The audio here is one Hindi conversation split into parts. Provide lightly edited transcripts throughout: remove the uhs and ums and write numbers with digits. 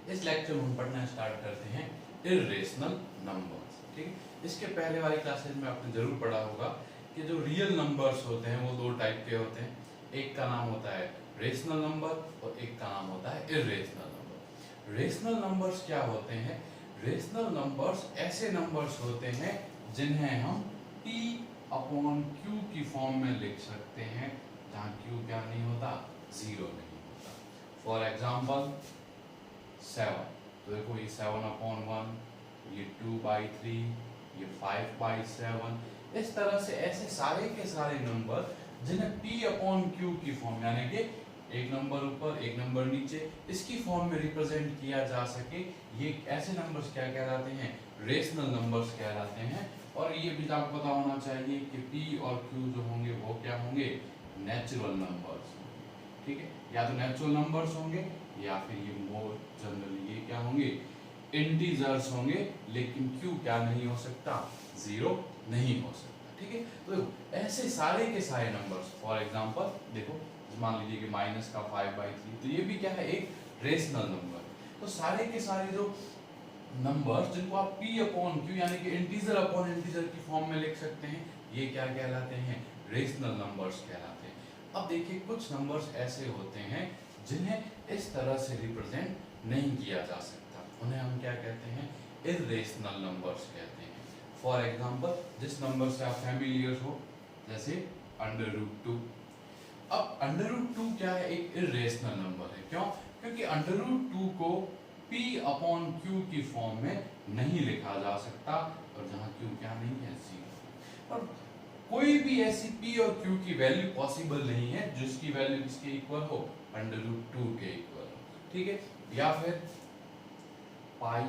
इस लेक्चर में हम पढ़ना स्टार्ट करते हैं इर्रेशनल नंबर्स। ठीक है, इसके पहले वाली क्लासेज में आपने जरूर पढ़ा होगा कि जो रियल नंबर्स होते हैं वो दो टाइप के होते हैं। एक का नाम होता है रेशनल नंबर और एक का नाम होता है इर्रेशनल नंबर। रेशनल नंबर्स क्या होते हैं? रेशनल नंबर्स ऐसे नंबर्स होते हैं जिन्हें हम p अपॉन q की फॉर्म में लिख सकते हैं, जहाँ q क्या नहीं होता, जीरो नहीं होता। फॉर एग्जाम्पल 7, तो देखो ये 7/1, ये 2/3, ये 5/7, इस तरह से ऐसे सारे के सारे नंबर जिन्हें p अपॉन q की फॉर्म यानी कि एक नंबर ऊपर एक नंबर नीचे इसकी फॉर्म में रिप्रेजेंट किया जा सके, ये ऐसे नंबर्स क्या कहलाते हैं? रेशनल नंबर्स कहलाते हैं। और ये भी आपको पता होना चाहिए कि p और q जो होंगे वो क्या होंगे? नेचुरल नंबर्स होंगे। ठीक है, या तो नेचुरल नंबर्स होंगे या फिर ये मोर जनरली ये क्या होंगे? इंटीजर्स होंगे। लेकिन q क्या नहीं हो सकता? जीरो नहीं हो सकता। ठीक है, तो देखो ऐसे सारे के सारे नंबर्स, फॉर एग्जांपल देखो मान लीजिए कि माइनस का 5/3, तो ये भी क्या है? एक रेशनल नंबर। तो सारे के सारे जो नंबर्स जिनको आप p अपॉन q यानी कि इंटीजर अपॉन इंटीजर की फॉर्म में लिख सकते हैं, ये क्या कहलाते हैं? रेशनल नंबर्स कहलाते हैं। अब देखिए कुछ नंबर्स ऐसे होते हैं जिन्हें इस तरह से रिप्रेजेंट नहीं किया जा सकता, उन्हें हम क्या कहते हैं? इर्रेशनल नंबर्स कहते हैं। फॉर एग्जांपल जिस नंबर से आप फैमिलियर हो, जैसे √2। अब √2 क्या है? एक इर्रेशनल नंबर है। क्यों? क्योंकि √2 को p अपॉन q की फॉर्म में नहीं लिखा जा सकता, और जहां q क्या नहीं है? जीरो। और कोई भी ऐसी p और q की वैल्यू पॉसिबल नहीं है जिसकी वैल्यू किसके इक्वल हो? √2 के इक्वल हो। ठीक है, या फिर पाई।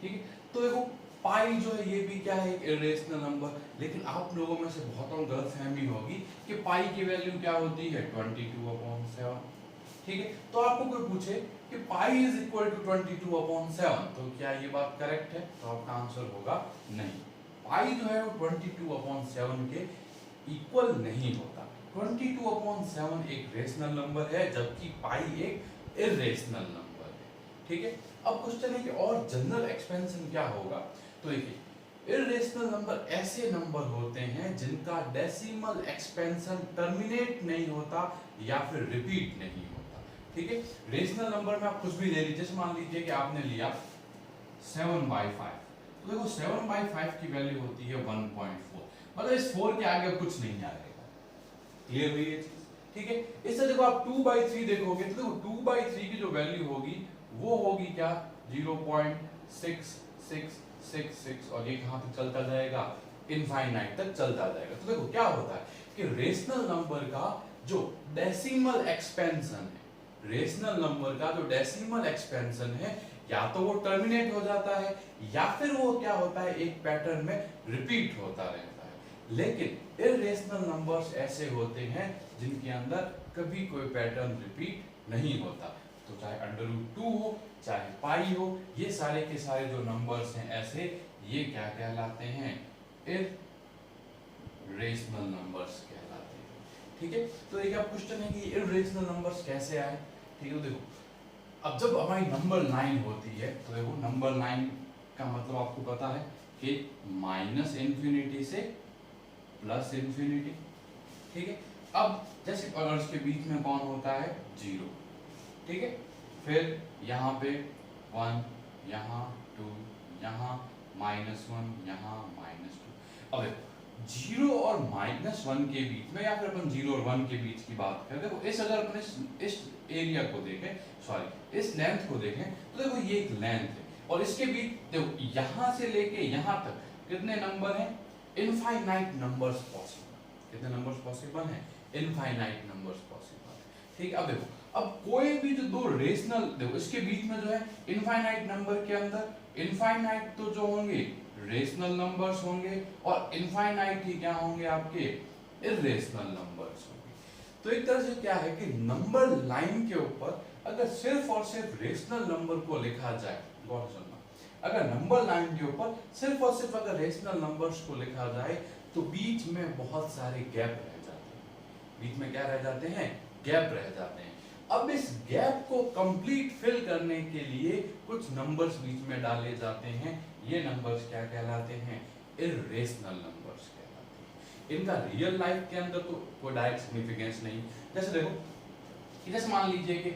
ठीक है, तो देखो पाई जो है ये भी क्या है? एक इर्रेशनल नंबर। लेकिन आप लोगों में से बहुतों को गलतफहमी होगी कि पाई की वैल्यू क्या होती है? 22/7। ठीक है, तो आपको कोई पूछे कि पाई इज इक्वल टू 22/7, तो क्या ये बात करेक्ट है? तो आपका आंसर होगा नहीं। पाई जो है वो 22/7 के इक्वल नहीं होता। 22/7 एक रेशनल नंबर है, जबकि पाई एक इर्रेशनल नंबर है। ठीक है, अब क्वेश्चन है कि और जनरल एक्सपेंशन क्या होगा? तो देखिए इर्रेशनल नंबर ऐसे नंबर होते हैं जिनका डेसिमल एक्सपेंशन टर्मिनेट नहीं होता या फिर रिपीट नहीं होता। ठीक है, रेशनल नंबर में आप कुछ भी ले लीजिए, जैसे मान लीजिए कि आपने लिया 7/5, तो देखो 7/5 की वैल्यू होती है 1.4, मतलब इस 4 के आगे कुछ नहीं आएगा। क्लियर हुई ये चीज? ठीक है, इससे देखो आप 2/3 देखोगे तो देखो 2/3 की जो वैल्यू होगी वो होगी क्या? 0.6666, और ये कहां तक चलता जाएगा? इनफाइनाइट तक चलता जाएगा। तो देखो क्या होता है कि रेशनल नंबर का जो डेसिमल एक्सपेंशन है, रेशनल नंबर का जो डेसिमल एक्सपेंशन है, या तो वो टर्मिनेट हो जाता है या फिर वो क्या होता है? एक पैटर्न में रिपीट होता रहता है। लेकिन इर्रेशनल नंबर्स ऐसे होते हैं जिनके अंदर कभी कोई पैटर्न रिपीट नहीं होता। तो चाहे √2 हो चाहे पाई हो, ये सारे के सारे जो नंबर्स हैं ऐसे, ये क्या कहलाते हैं? इर्रेशनल नंबर्स कहलाते हैं। ठीक है, तो देखिए अब क्वेश्चन है कि इर्रेशनल नंबर्स कैसे आए? ठीक है, तो देखो अब जब हमारी नंबर लाइन होती है, तो देखो नंबर लाइन का मतलब आपको पता है कि -∞ से +∞। ठीक है, अब जैसे और इसके बीच में कौन होता है? 0। ठीक है, फिर यहाँ पे 1, यहाँ 2, यहाँ -1, यहाँ -2। अब देखो 0 और -1 के बीच में, या फिर अपन 0 और 1 के बीच की बात करें, देखो इस अगर अपन इस एरिया को देखें, सॉरी इस लेंथ को देखें, तो देखो ये एक लेंथ है और इसके बीच देखो यहाँ से लेके यहाँ तक कितने नंबर हैं? Infinite numbers possible. कितने नंबर्स पॉसिबल हैं? Infinite numbers possible. ठीक है, अब देखो अब कोई भी जो दो रेशनल, देखो इसके बीच में जो है इनफाइनाइट नंबर के अंदर इनफाइनाइट तो जो होंगे रेशनल नंबर्स होंगे, और इनफाइनाइट ही क्या होंगे? आपके इर्रेशनल नंबर्स होंगे। तो एक तरह से क्या है कि नंबर लाइन के ऊपर अगर सिर्फ और सिर्फ रेशनल नंबर को लिखा जाए, गौर से सुनना, अगर नंबर लाइन के ऊपर सिर्फ और सिर्फ अगर रेशनल नंबर्स को लिखा जाए तो बीच में बहुत सारे गैप रह जाते हैं। बीच में क्या रह जाते हैं? गैप रह जाते हैं। अब इस गैप को कंप्लीट फिल करने के लिए कुछ नंबर्स बीच में डाले जाते हैं। ये नंबर्स क्या कहलाते हैं? इर्रेशनल नंबर्स कहलाते हैं। इनका रियल लाइफ के अंदर तो कोई डायरेक्ट सिग्निफिकेंस नहीं। जैसे देखो, जैसे मान लीजिए कि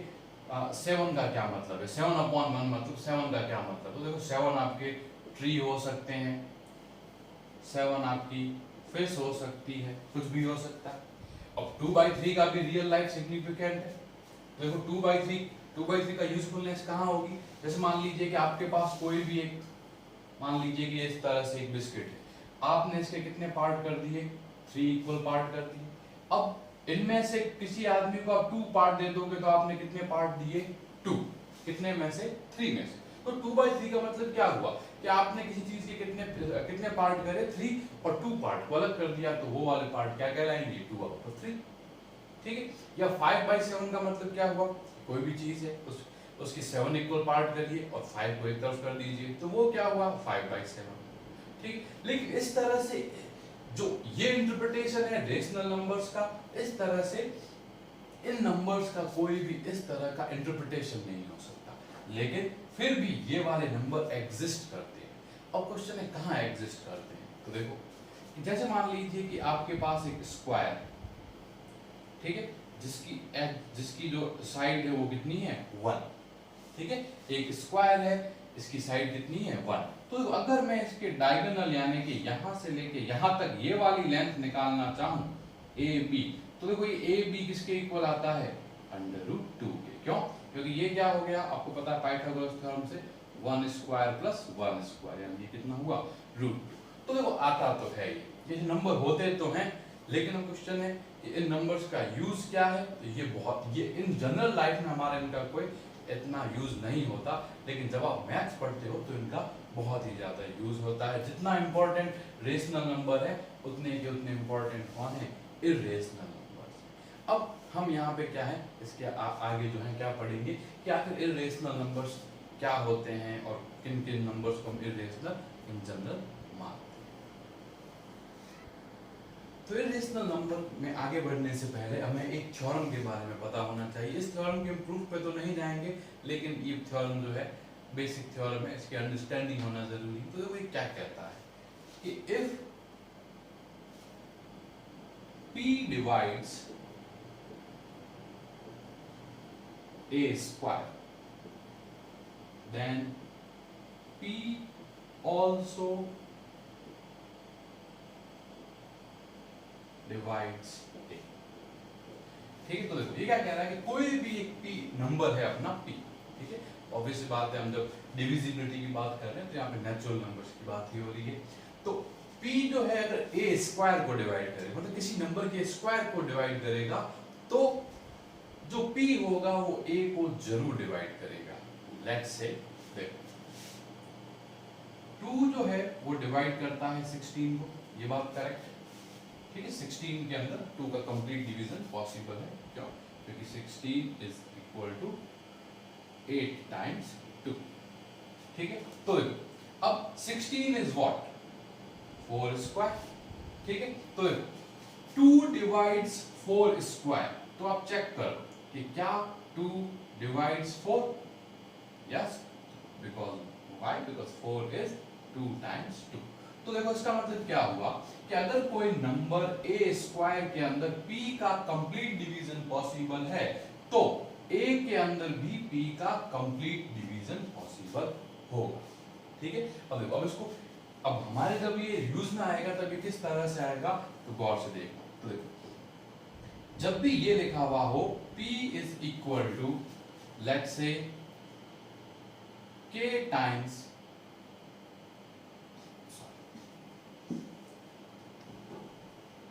7 का क्या मतलब है, 7/1 मतलब 7 का क्या मतलब? तो देखो 7 आपके ट्री हो सकते हैं, 7 आपकी फिश हो सकती है, कुछ भी हो सकता है। अब 2/3 का भी रियल लाइफ सिग्निफिकेंट है। देखो 2/3 का यूजफुलनेस कहाँ होगी? जैसे मान लीजिए कि आपके पास कोई भी एक, मान लीजिए कि इस तरह से एक बिस्किट है, आपने इसके कितने पार्ट कर दिए? 3 इक्वल पार्ट कर दिए। अब इनमें से किसी आदमी को आप 2 पार्ट दे दोगे तो आपने कितने पार्ट दिए? 2। कितने में से? 3 में से। तो 2/3 का मतलब क्या हुआ कि आपने किसी चीज के कितने पार्ट करे? 3, और 2 पार्ट को अलग कर दिया, तो वो वाले पार्ट क्या कहलाएंगे? 2/3। ठीक है। या 5/7 का मतलब क्या हुआ? कोई भी चीज है उसकी 7 इक्वल पार्ट करिए और 5 को एक तरफ कर दीजिए, तो वो क्या हुआ? 5/7। ठीक। लेकिन इस तरह से जो ये इंटरप्रिटेशन है रेशनल नंबर्स का, इस तरह से इन नंबर्स का कोई भी इस तरह का इंटरप्रिटेशन नहीं हो सकता, लेकिन फिर भी ये वाले नंबर एग्जिस्ट करते हैं। अब क्वेश्चन है कहाँ एग्जिस्ट करते हैं? तो देखो, जैसे मान लीजिए कि आपके पास एक स्क्वायर, ठीक है, जिसकी जो साइड है वो कितनी है? 1। ठीक है, एक स्क्वायर है, इसकी साइड कितनी है? 1। तो अगर मैं इसके डायगोनल यानी कि यहां से लेके यहां तक ये वाली लेंथ निकालना चाहूं AB, तो देखो ये AB किसके इक्वल आता है? √2 के। क्यों? क्योंकि ये क्या हो गया? आपको पता है पाइथागोरस थ्योरम से 1 स्क्वायर प्लस 1 स्क्वायर यानी ये कितना हुआ? √2। तो देखो आता तो है ये नंबर होते तो हैं, लेकिन अब क्वेश्चन है कि इन नंबर्स का यूज क्या है? तो ये इन जनरल लाइफ में हमारे इनका कोई इतना यूज नहीं होता, लेकिन जब आप मैथ्स पढ़ते हो तो इनका बहुत ही ज्यादा यूज होता है। जितना इंपॉर्टेंट रेशनल नंबर है उतने के उतने इंपॉर्टेंट कौन है? Irrational numbers. अब हम यहाँ पे क्या है इसके आगे जो है क्या पढ़ेंगे कि आखिर इर्रेशनल नंबर्स क्या होते हैं और किन किन नंबर्स को हम इर्रेशनल इन जनरल मानते हैं। तो इर्रेशनल नंबर में आगे बढ़ने से पहले हमें एक थ्योरम के बारे में पता होना चाहिए। इस थ्योरम के प्रूफ पे तो नहीं जाएंगे, लेकिन ये थ्योरम जो है बेसिक थ्योरम है, इसकी अंडरस्टैंडिंग होना जरूरी है। तो ये क्या कहता है कि if P divides a square, then P also divides a। ठीक है, तो देखो ये क्या कह रहा है कि कोई भी एक P नंबर है अपना P, ठीक है, ऑब्वियसली बात है, हम जब डिविजिबिलिटी की बात कर रहे हैं तो यहाँ पे नेचुरल नंबर्स की बात ही हो रही है। तो P जो है अगर a स्क्वायर को डिवाइड करे, मतलब किसी नंबर के स्क्वायर को डिवाइड करेगा, तो जो P होगा वो a को जरूर डिवाइड करेगा। लेट्स से देखो 2 जो है वो डिवाइड करता है 16 को, ये बात करेक्ट है। ठीक है, 16 के अंदर 2 का कंप्लीट डिवीजन पॉसिबल है। क्यों? क्योंकि 16 इज इक्वल टू 8 टाइम्स 2। ठीक है, तो देखो अब 16 इज व्हाट? 4 स्क्वायर। ठीक है, तो देखो 2 डिवाइड्स 4 स्क्वायर, तो आप चेक करो कि क्या 2 divides 4? Yes, because why? Because 4 is 2 times 2। तो देखो इसका मतलब क्या हुआ कि अगर कोई नंबर a स्क्वायर के अंदर p का कंप्लीट डिवीजन पॉसिबल है, तो a के अंदर भी p का कंप्लीट डिवीजन पॉसिबल होगा। ठीक है, अब देखो अब इसको अब हमारे जब ये यूज में आएगा तब ये किस तरह से आएगा, तो गौर से देखना। तो देखो जब भी ये लिखा हुआ हो p is equal to let's say k times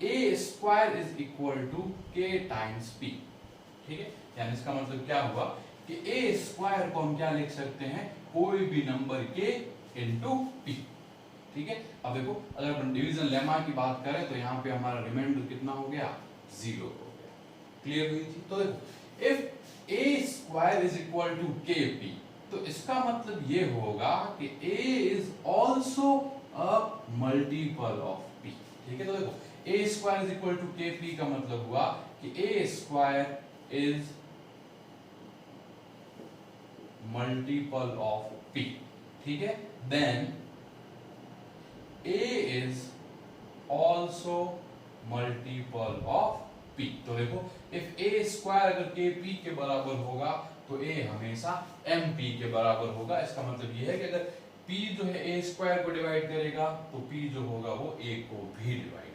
a square is equal to k times p। ठीक है, यानी इसका मतलब क्या हुआ कि a स्क्वायर को हम क्या लिख सकते हैं? कोई भी नंबर k इंटू p। ठीक है, अब देखो अगर अपन डिवीजन लेमा की बात करें तो यहाँ पे हमारा रिमाइंडर कितना हो गया? 0 हो गया। क्लियर हुई थी? तो देखो if a square is equal to kp, तो इसका मतलब ये होगा कि a is also a multiple of p। ठीक है, तो देखो a square is equal to kp का मतलब हुआ कि a square is multiple of P, ठीक है। Then A is also multiple of P। तो देखो इफ A स्क्वायर अगर KP के बराबर होगा तो A हमेशा MP के बराबर होगा। इसका मतलब ये है कि अगर P जो है A स्क्वायर को डिवाइड करेगा तो P जो होगा वो A को भी डिवाइड